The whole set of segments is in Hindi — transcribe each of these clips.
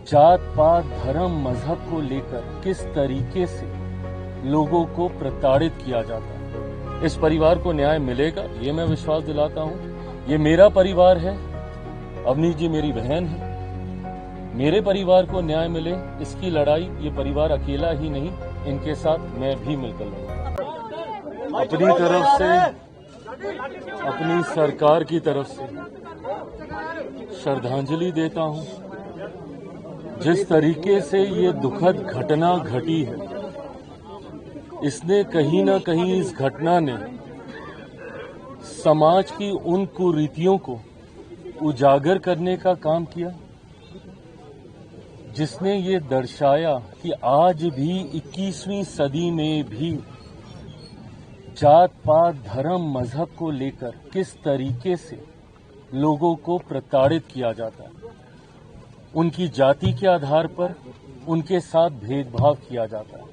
जात पात धर्म मजहब को लेकर किस तरीके से लोगों को प्रताड़ित किया जाता है। इस परिवार को न्याय मिलेगा, ये मैं विश्वास दिलाता हूं। ये मेरा परिवार है, अवनी जी मेरी बहन है। मेरे परिवार को न्याय मिले, इसकी लड़ाई ये परिवार अकेला ही नहीं, इनके साथ मैं भी मिलकर लड़ूंगा। अपनी तरफ से, अपनी सरकार की तरफ से श्रद्धांजलि देता हूं। जिस तरीके से ये दुखद घटना घटी है, इसने कहीं न कहीं, इस घटना ने समाज की उन कुरीतियों को उजागर करने का काम किया, जिसने ये दर्शाया कि आज भी 21वीं सदी में भी जात पात धर्म मजहब को लेकर किस तरीके से लोगों को प्रताड़ित किया जाता है। उनकी जाति के आधार पर उनके साथ भेदभाव किया जाता है।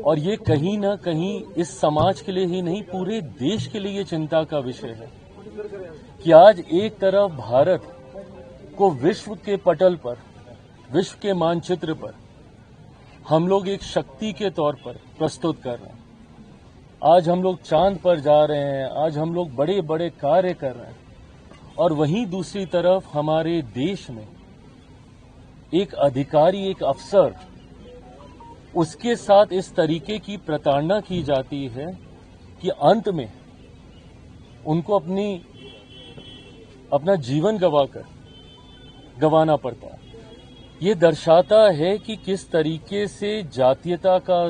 और ये कहीं ना कहीं इस समाज के लिए ही नहीं, पूरे देश के लिए ये चिंता का विषय है कि आज एक तरफ भारत को विश्व के पटल पर, विश्व के मानचित्र पर हम लोग एक शक्ति के तौर पर प्रस्तुत कर रहे हैं। आज हम लोग चांद पर जा रहे हैं, आज हम लोग बड़े बड़े कार्य कर रहे हैं। और वहीं दूसरी तरफ हमारे देश में एक अधिकारी, एक अफसर, उसके साथ इस तरीके की प्रताड़ना की जाती है कि अंत में उनको अपना जीवन गंवाना पड़ता है। ये दर्शाता है कि किस तरीके से जातीयता का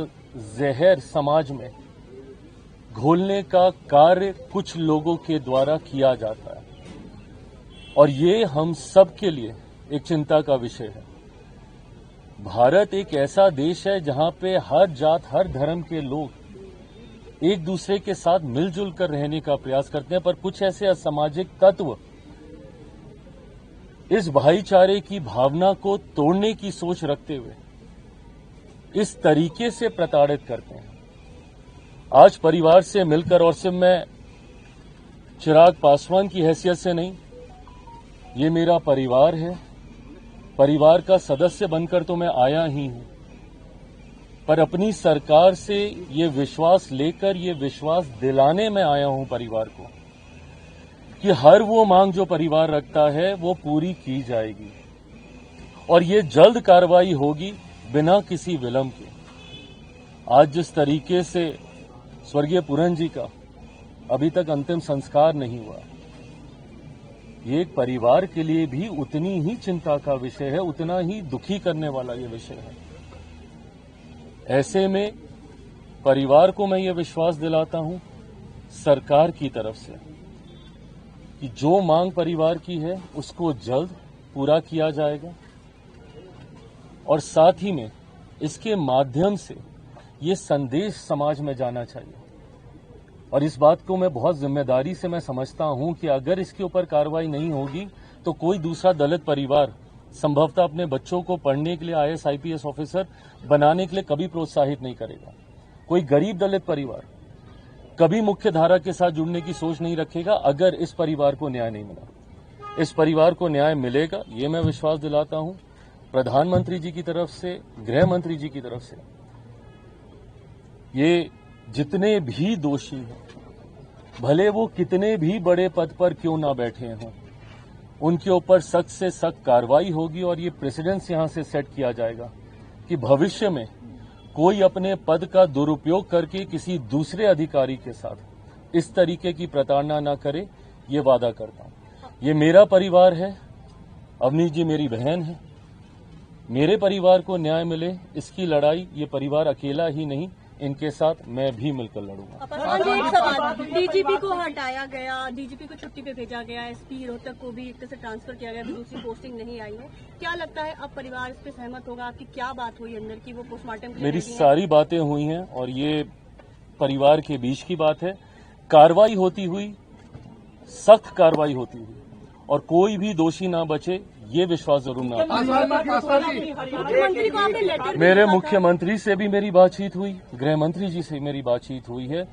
जहर समाज में घोलने का कार्य कुछ लोगों के द्वारा किया जाता है। और ये हम सब के लिए एक चिंता का विषय है। भारत एक ऐसा देश है जहां पे हर जात, हर धर्म के लोग एक दूसरे के साथ मिलजुल कर रहने का प्रयास करते हैं, पर कुछ ऐसे असामाजिक तत्व इस भाईचारे की भावना को तोड़ने की सोच रखते हुए इस तरीके से प्रताड़ित करते हैं। आज परिवार से मिलकर, और सिर्फ मैं चिराग पासवान की हैसियत से नहीं, ये मेरा परिवार है, परिवार का सदस्य बनकर तो मैं आया ही हूं, पर अपनी सरकार से ये विश्वास लेकर, ये विश्वास दिलाने में आया हूं परिवार को कि हर वो मांग जो परिवार रखता है वो पूरी की जाएगी और ये जल्द कार्रवाई होगी बिना किसी विलंब के। आज जिस तरीके से स्वर्गीय पूरन जी का अभी तक अंतिम संस्कार नहीं हुआ, ये एक परिवार के लिए भी उतनी ही चिंता का विषय है, उतना ही दुखी करने वाला ये विषय है। ऐसे में परिवार को मैं ये विश्वास दिलाता हूं सरकार की तरफ से कि जो मांग परिवार की है उसको जल्द पूरा किया जाएगा और साथ ही में इसके माध्यम से ये संदेश समाज में जाना चाहिए। और इस बात को मैं बहुत जिम्मेदारी से मैं समझता हूं कि अगर इसके ऊपर कार्रवाई नहीं होगी तो कोई दूसरा दलित परिवार संभवतः अपने बच्चों को पढ़ने के लिए IAS IPS ऑफिसर बनाने के लिए कभी प्रोत्साहित नहीं करेगा। कोई गरीब दलित परिवार कभी मुख्य धारा के साथ जुड़ने की सोच नहीं रखेगा अगर इस परिवार को न्याय नहीं मिला। इस परिवार को न्याय मिलेगा, ये मैं विश्वास दिलाता हूं। प्रधानमंत्री जी की तरफ से, गृह मंत्री जी की तरफ से, ये जितने भी दोषी हैं, भले वो कितने भी बड़े पद पर क्यों ना बैठे हों, उनके ऊपर सख्त से सख्त कार्रवाई होगी और ये प्रेसिडेंस यहां से सेट किया जाएगा कि भविष्य में कोई अपने पद का दुरुपयोग करके किसी दूसरे अधिकारी के साथ इस तरीके की प्रताड़ना ना करे, ये वादा करता हूं। ये मेरा परिवार है, अवनी जी मेरी बहन है। मेरे परिवार को न्याय मिले, इसकी लड़ाई ये परिवार अकेला ही नहीं, इनके साथ मैं भी मिलकर लड़ूंगा। डीजीपी को हटाया गया, डीजीपी को छुट्टी पे भेजा गया, एसपी रोहतक को भी एक तरह से ट्रांसफर किया गया, दूसरी पोस्टिंग नहीं आई है। क्या लगता है अब परिवार इस पे सहमत होगा? आपकी क्या बात हुई अंदर की, वो पोस्टमार्टम? मेरी सारी बातें हुई हैं और ये परिवार के बीच की बात है। कार्रवाई होती हुई, सख्त कार्रवाई होती हुई और कोई भी दोषी ना बचे, ये विश्वास जरूर ना। मेरे मुख्यमंत्री से भी मेरी बातचीत हुई, गृह मंत्री जी से मेरी बातचीत हुई है।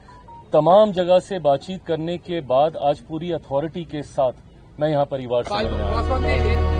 तमाम जगह से बातचीत करने के बाद आज पूरी अथॉरिटी के साथ मैं यहाँ परिवार से मिलने आया।